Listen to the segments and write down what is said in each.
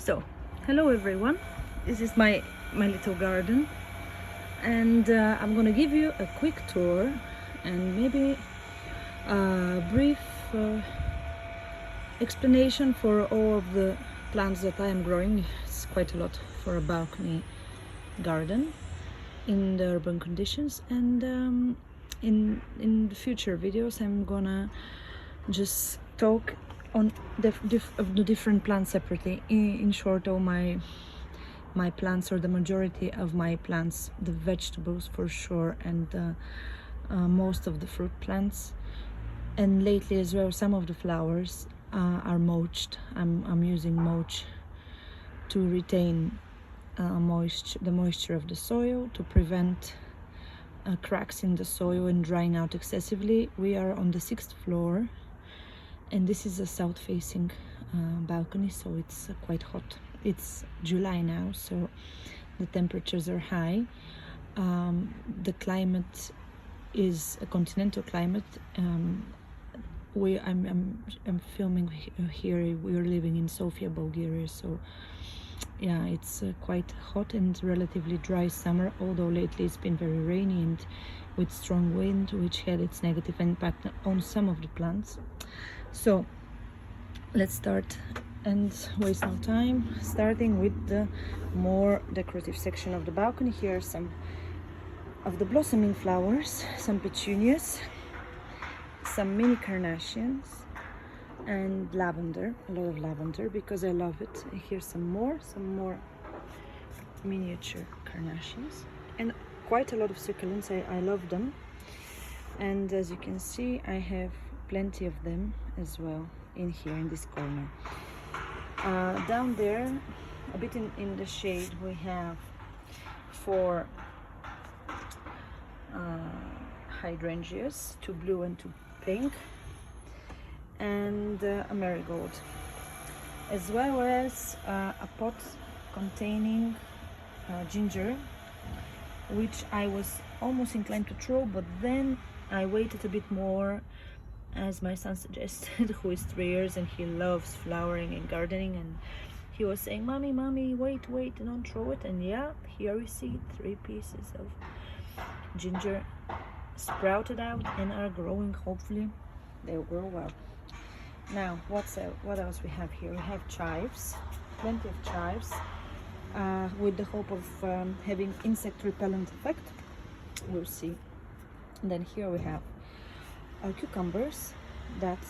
So, hello everyone. This is my little garden, and I'm gonna give you a quick tour and maybe a brief explanation for all of the plants that I am growing. It's quite a lot for a balcony garden in the urban conditions, and in the future videos I'm gonna just talk on of the different plants separately. In short, all my plants, or the majority of my plants, the vegetables for sure, and most of the fruit plants, and lately as well some of the flowers are mulched. I'm using mulch to retain the moisture of the soil, to prevent cracks in the soil and drying out excessively. We are on the 6th floor, and this is a south-facing balcony, so it's quite hot. It's July now, so the temperatures are high. The climate is a continental climate. I'm filming here. We're living in Sofia, Bulgaria, so yeah, it's quite hot and relatively dry summer, although lately it's been very rainy and with strong wind, which had its negative impact on some of the plants. So let's start and waste no time, starting with the more decorative section of the balcony. Here are some of the blossoming flowers, some petunias, some mini carnations, and lavender, a lot of lavender because I love it. Here's some more miniature carnations, and quite a lot of succulents. I love them, and as you can see, I have plenty of them as well in here in this corner. Down there, a bit in the shade, we have 4 hydrangeas, 2 blue and 2 pink, and a marigold, as well as a pot containing ginger, which I was almost inclined to throw, but then I waited a bit more, as my son suggested, who is 3 years and he loves flowering and gardening, and he was saying, mommy, wait, don't throw it. And yeah, here we see 3 pieces of ginger sprouted out and are growing. Hopefully they'll grow well. Now, what else we have here? We have chives, plenty of chives, with the hope of having insect repellent effect. We'll see. And then here we have cucumbers that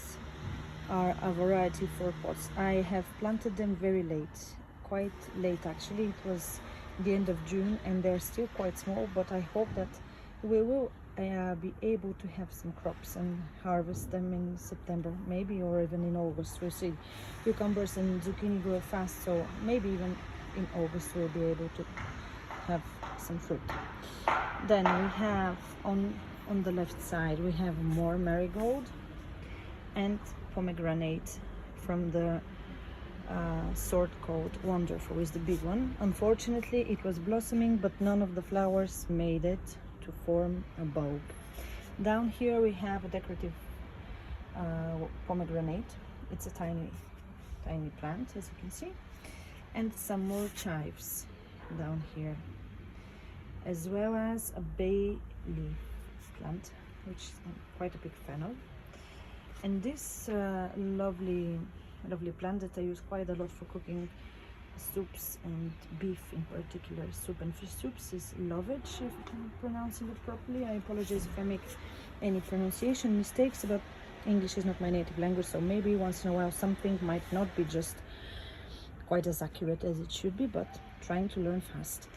are a variety for pots. I have planted them very late, quite late actually. It was the end of June and they're still quite small, but I hope that we will be able to have some crops and harvest them in September maybe, or even in August. We'll see. Cucumbers and zucchini grow fast, so maybe even in August we'll be able to have some fruit. Then we have on the left side, we have more marigold and pomegranate from the sort called Wonderful, is the big one. Unfortunately, it was blossoming, but none of the flowers made it to form a bulb. Down here we have a decorative pomegranate. It's a tiny plant, as you can see, and some more chives down here, as well as a bay leaf plant, which I'm quite a big fan of. And this lovely plant that I use quite a lot for cooking soups and beef in particular, soup and fish soups, is lovage, if I'm pronouncing it properly. I apologize if I make any pronunciation mistakes, but English is not my native language, so maybe once in a while something might not be just quite as accurate as it should be, but trying to learn fast.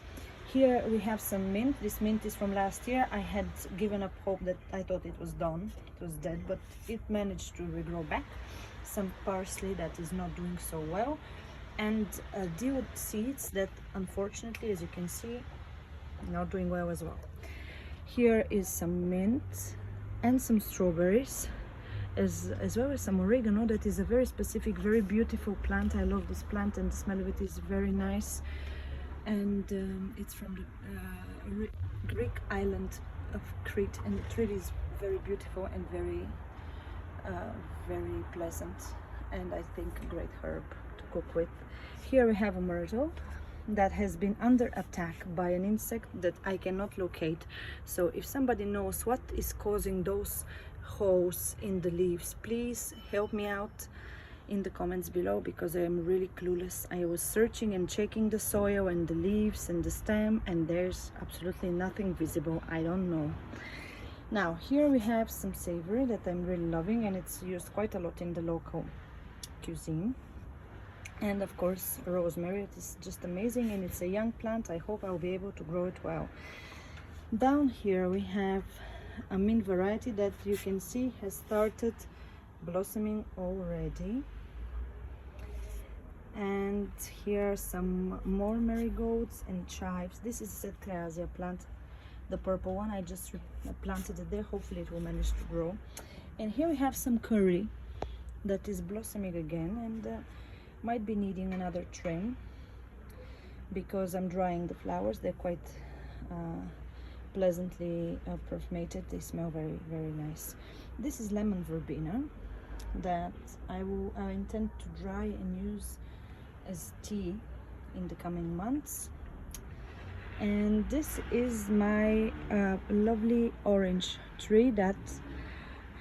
Here we have some mint. This mint is from last year. I had given up hope, that I thought it was done, it was dead, but it managed to regrow back. Some parsley that is not doing so well, and deal seeds that unfortunately, as you can see, not doing well as well. Here is some mint and some strawberries, as well as some oregano. That is a very specific, very beautiful plant. I love this plant, and the smell of it is very nice. And it's from the Greek island of Crete, and the tree is very beautiful and very pleasant, and I think a great herb to cook with. Here we have a myrtle that has been under attack by an insect that I cannot locate. So if somebody knows what is causing those holes in the leaves, please help me out in the comments below, because I am really clueless. I was searching and checking the soil and the leaves and the stem, and there's absolutely nothing visible. I don't know. Now here we have some savory that I'm really loving, and it's used quite a lot in the local cuisine. And of course rosemary. It is just amazing, and it's a young plant. I hope I'll be able to grow it well. Down here we have a mint variety that you can see has started blossoming already. And here are some more marigolds and chives. This is a Creasia plant, the purple one. I just planted it there. Hopefully it will manage to grow. And here we have some curry that is blossoming again, and might be needing another trim because I'm drying the flowers. They're quite pleasantly perfumated. They smell very, very nice. This is lemon verbena that I intend to dry and use as tea in the coming months. And this is my lovely orange tree that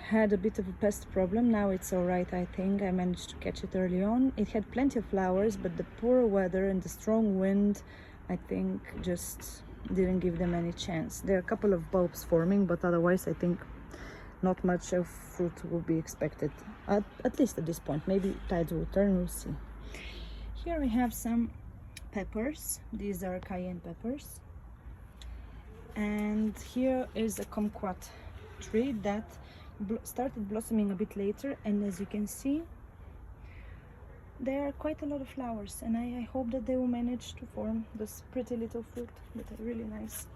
had a bit of a pest problem. Now it's all right, I think. I managed to catch it early on. It had plenty of flowers, but the poor weather and the strong wind, I think, just didn't give them any chance. There are a couple of bulbs forming, but otherwise I think not much of fruit will be expected, at least at this point. Maybe tides will turn, we'll see. Here we have some peppers. These are cayenne peppers. And here is a kumquat tree that started blossoming a bit later, and as you can see there are quite a lot of flowers, and I hope that they will manage to form this pretty little fruit that are really nice.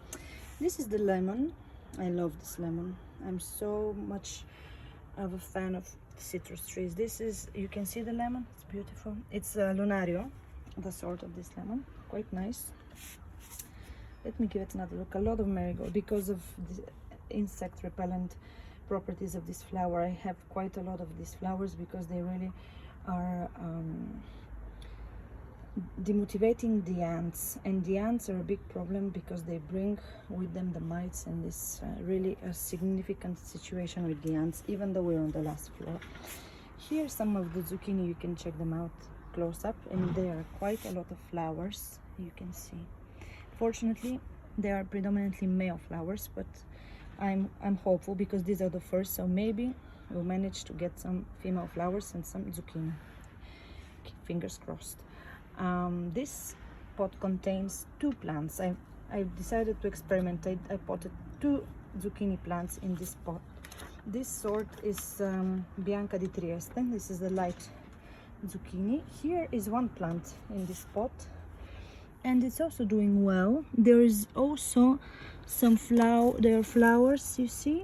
This is the lemon. I love this lemon. I'm so much of a fan of citrus trees. This is, you can see the lemon, it's beautiful. It's Lunario, the sort of this lemon, quite nice. Let me give it another look. A lot of marigold, because of the insect repellent properties of this flower. I have quite a lot of these flowers because they really are demotivating the ants, and the ants are a big problem because they bring with them the mites, and this really a significant situation with the ants, even though we're on the last floor. Here's some of the zucchini. You can check them out close up, and there are quite a lot of flowers, you can see. Fortunately they are predominantly male flowers, but I'm hopeful because these are the first, so maybe we'll manage to get some female flowers and some zucchini. Fingers crossed. This pot contains 2 plants. I've decided to experiment. I potted 2 zucchini plants in this pot. This sort is Bianca di Trieste. This is the light zucchini. Here is 1 plant in this pot, and it's also doing well. There is also some there are flowers, you see.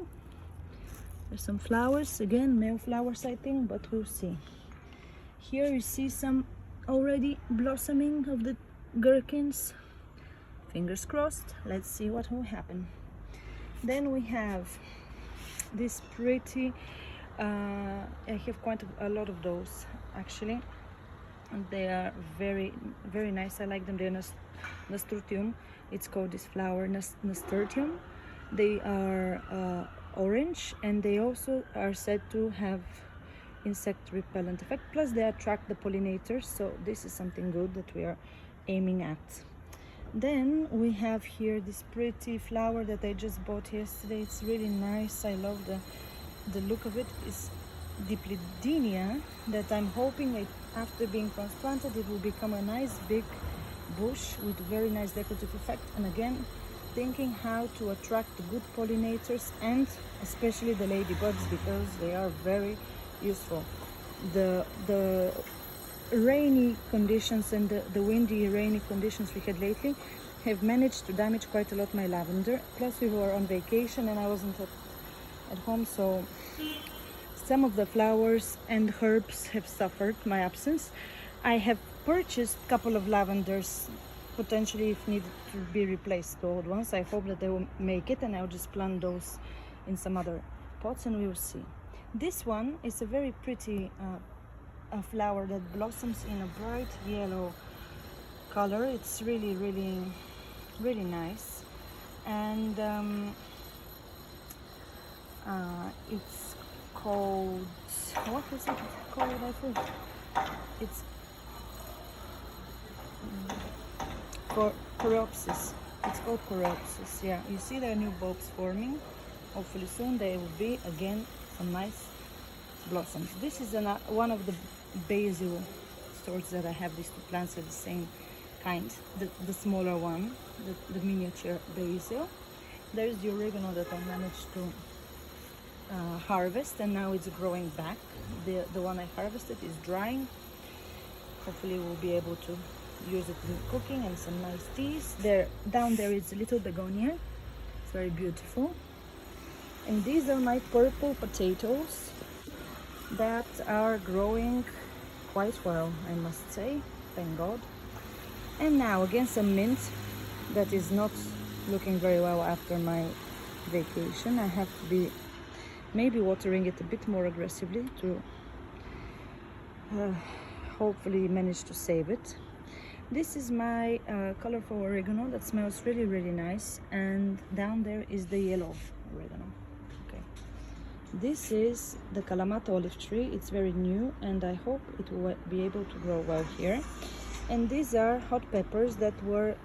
There's some flowers, again male flowers I think, but we'll see. Here you see some already blossoming of the gherkins. Fingers crossed. Let's see what will happen. Then we have this pretty I have quite a lot of those actually, and they are very, very nice. I like them. They're nasturtium. It's called this flower, nasturtium. They are orange, and they also are said to have insect repellent effect, plus they attract the pollinators, so this is something good that we are aiming at. Then we have here this pretty flower that I just bought yesterday. It's really nice. I love the look of it. It's Diploidea that I'm hoping after being transplanted it will become a nice big bush with very nice decorative effect, and again thinking how to attract the good pollinators and especially the ladybugs, because they are very useful. The rainy conditions and the windy rainy conditions we had lately have managed to damage quite a lot my lavender, plus we were on vacation and I wasn't at home, so some of the flowers and herbs have suffered my absence. I have purchased a couple of lavenders, potentially if needed to be replaced, the old ones. I hope that they will make it, and I'll just plant those in some other pots and we will see. This one is a very pretty a flower that blossoms in a bright yellow color. It's really, really, really nice. And it's called, what is it called? I think it's Coreopsis. It's called Coreopsis. Yeah, you see there are new bulbs forming. Hopefully soon there will be again some nice blossoms. This is one of the basil sorts that I have. These two plants are the same kind, the smaller one, the miniature basil. There's the oregano that I managed to harvest, and now it's growing back. The one I harvested is drying. Hopefully we'll be able to use it in cooking and some nice teas. Down there is a little begonia. It's very beautiful. And these are my purple potatoes that are growing quite well, I must say, thank God. And now again some mint that is not looking very well after my vacation. I have to be maybe watering it a bit more aggressively to hopefully manage to save it. This is my colorful oregano that smells really, really nice, and down there is the yellow oregano. Okay, this is the Kalamata olive tree. It's very new and I hope it will be able to grow well here. And these are hot peppers that were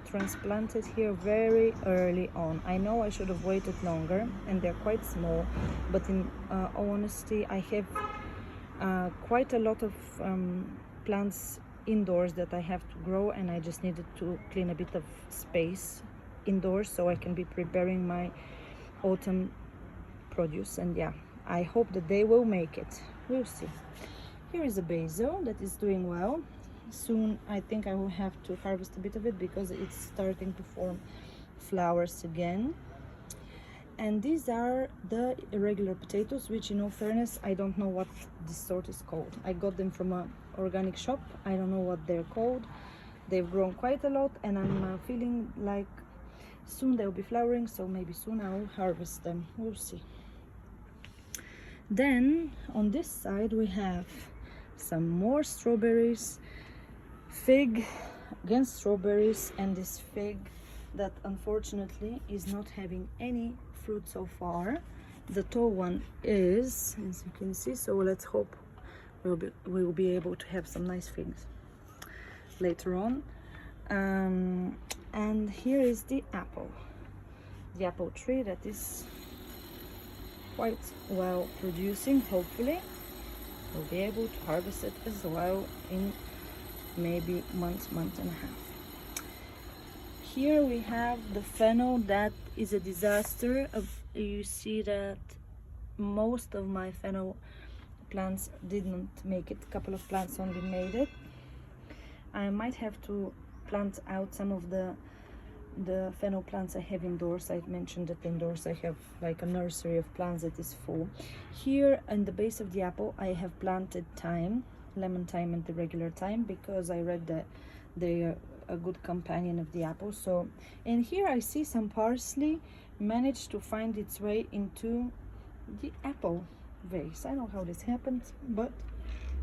transplanted here very early on. I know I should have waited longer, and they're quite small, but in all honesty, I have quite a lot of plants indoors that I have to grow, and I just needed to clean a bit of space indoors so I can be preparing my autumn produce. And yeah, I hope that they will make it. We'll see. Here is a basil that is doing well. Soon I think I will have to harvest a bit of it because it's starting to form flowers again. And these are the irregular potatoes, which in all fairness I don't know what this sort is called. I got them from an organic shop. I don't know what they're called. They've grown quite a lot, and I'm feeling like soon they'll be flowering, so maybe soon I'll harvest them. We'll see. Then on this side we have some more strawberries, fig, again strawberries, and this fig that unfortunately is not having any fruit so far. The tall one is, as you can see, so let's hope we will be able to have some nice figs later on. And here is the apple tree that is quite well producing. Hopefully we'll be able to harvest it as well in maybe month and a half. Here we have the fennel that is a disaster. You see that most of my fennel plants didn't make it. A couple of plants only made it. I might have to plant out some of the fennel plants I have indoors. I mentioned that indoors I have like a nursery of plants that is full. Here in the base of the apple I have planted thyme, lemon thyme and the regular thyme, because I read that they are a good companion of the apple. So, and here I see some parsley managed to find its way into the apple vase. I don't know how this happened, but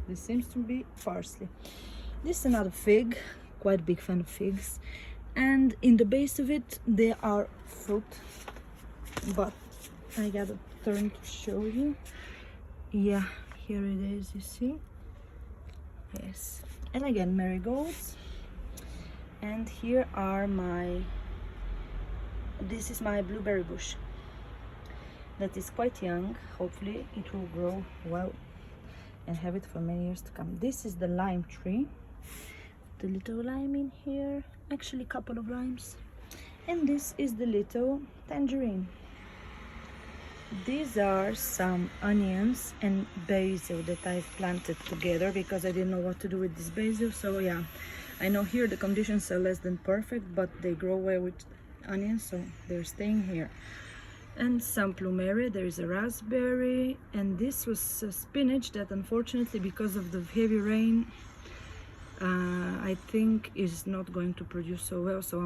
this seems to be parsley. This is another fig, quite big fan of figs, and in the base of it there are fruit, but I gotta turn to show you. Yeah, here it is, you see. Yes, and again marigolds. And here are this is my blueberry bush that is quite young. Hopefully it will grow well and have it for many years to come. This is the lime tree, the little lime in here, actually a couple of limes. And this is the little tangerine. These are some onions and basil that I've planted together because I didn't know what to do with this basil. So yeah, I know here the conditions are less than perfect, but they grow well with onions, so they're staying here. And some plumeria, there is a raspberry, and this was a spinach that unfortunately because of the heavy rain I think is not going to produce so well, so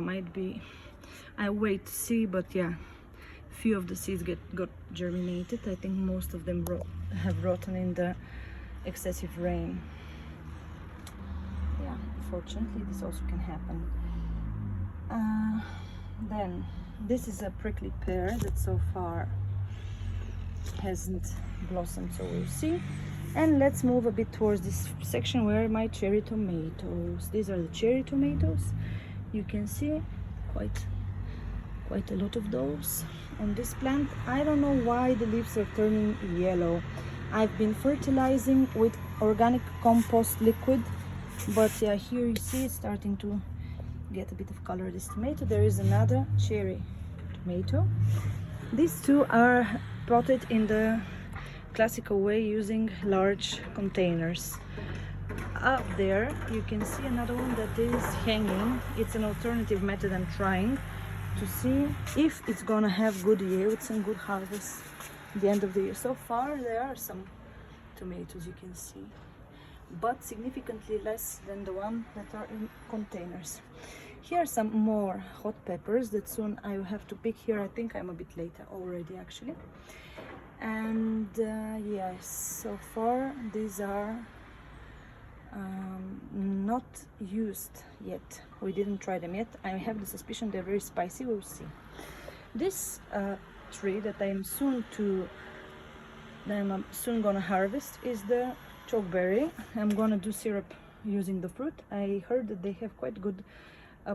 I wait to see. But yeah, few of the seeds got germinated. I think most of them have rotten in the excessive rain. Yeah, unfortunately this also can happen. Then this is a prickly pear that so far hasn't blossomed, so we'll see. And let's move a bit towards this section where my cherry tomatoes. These are the cherry tomatoes. You can see quite a lot of those on this plant. I don't know why the leaves are turning yellow. I've been fertilizing with organic compost liquid, but yeah, here you see it's starting to get a bit of color. This tomato, there is another cherry tomato. These two are potted in the classical way using large containers. Up there you can see another one that is hanging. It's an alternative method I'm trying to see if it's gonna have good yields and good harvest at the end of the year. So far there are some tomatoes, you can see, but significantly less than the one that are in containers. Here are some more hot peppers that soon I will have to pick. Here I think I'm a bit later already actually. And yes, so far these are not used yet. We didn't try them yet. I have the suspicion they're very spicy. We'll see. This tree that I'm soon gonna harvest is the chokeberry. I'm gonna do syrup using the fruit. I heard that they have quite good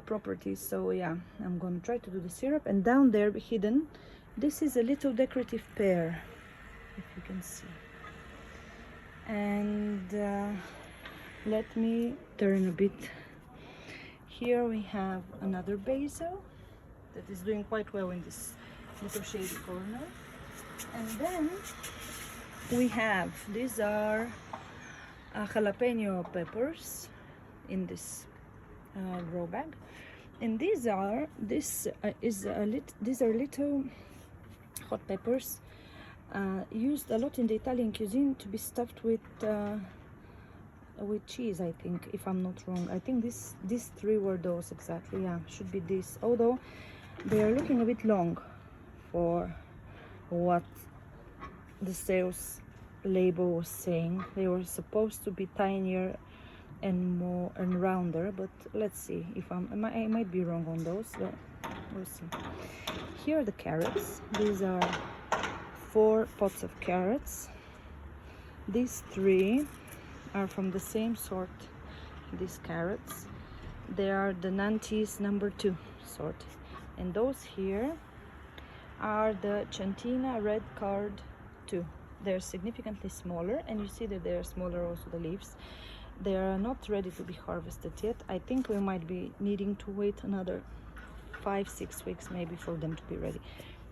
properties, so yeah, I'm gonna try to do the syrup. And down there hidden, this is a little decorative pear, if you can see. And let me turn a bit. Here we have another basil that is doing quite well in this little shady corner. And then we have, these are jalapeno peppers in this grow bag. And these are little hot peppers used a lot in the Italian cuisine to be stuffed with cheese, I think, if I'm not wrong. I think these three were those exactly. Yeah, should be this, although they are looking a bit long for what the sales label was saying. They were supposed to be tinier and more and rounder, but let's see if I might be wrong on those, but we'll see. Here are the carrots. These are 4 pots of carrots. These 3 are from the same sort, these carrots. They are the Nantes #2 sort. And those here are the Centina red card 2. They're significantly smaller, and you see that they are smaller also, the leaves. They are not ready to be harvested yet. I think we might be needing to wait another 5-6 weeks maybe for them to be ready.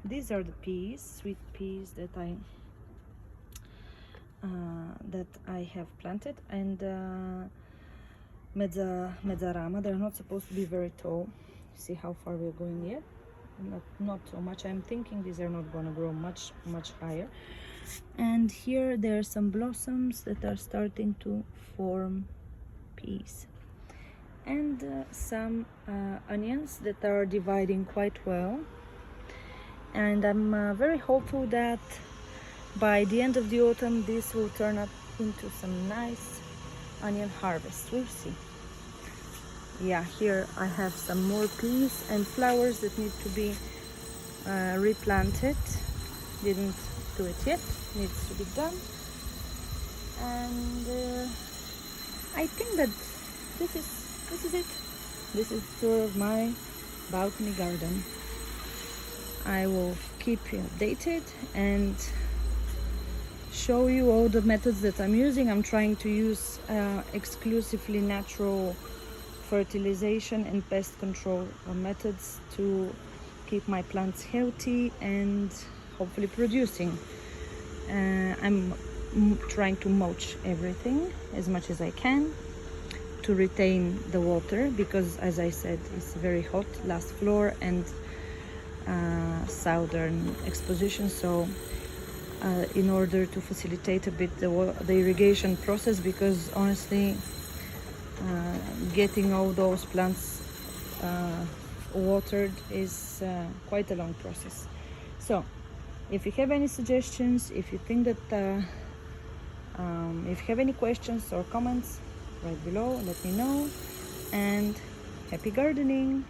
These are the peas, sweet peas that I have planted, and mezzarama. They're not supposed to be very tall. See how far we're going yet? Not so much. I'm thinking these are not gonna grow much higher. And here there are some blossoms that are starting to form peas, and some onions that are dividing quite well. And I'm very hopeful that by the end of the autumn this will turn up into some nice onion harvest. We'll see. Yeah, here I have some more peas and flowers that need to be replanted. Didn't do it yet, needs to be done. And I think that this is it. This is the tour of my balcony garden. I will keep you updated and show you all the methods that I'm using. I'm trying to use exclusively natural fertilization and pest control methods to keep my plants healthy and hopefully producing. I'm trying to mulch everything as much as I can to retain the water, because as I said, it's very hot, last floor and southern exposition. So in order to facilitate a bit the irrigation process, because honestly getting all those plants watered is quite a long process. So if you have any suggestions, if you think that If you have any questions or comments, right below, let me know. And happy gardening!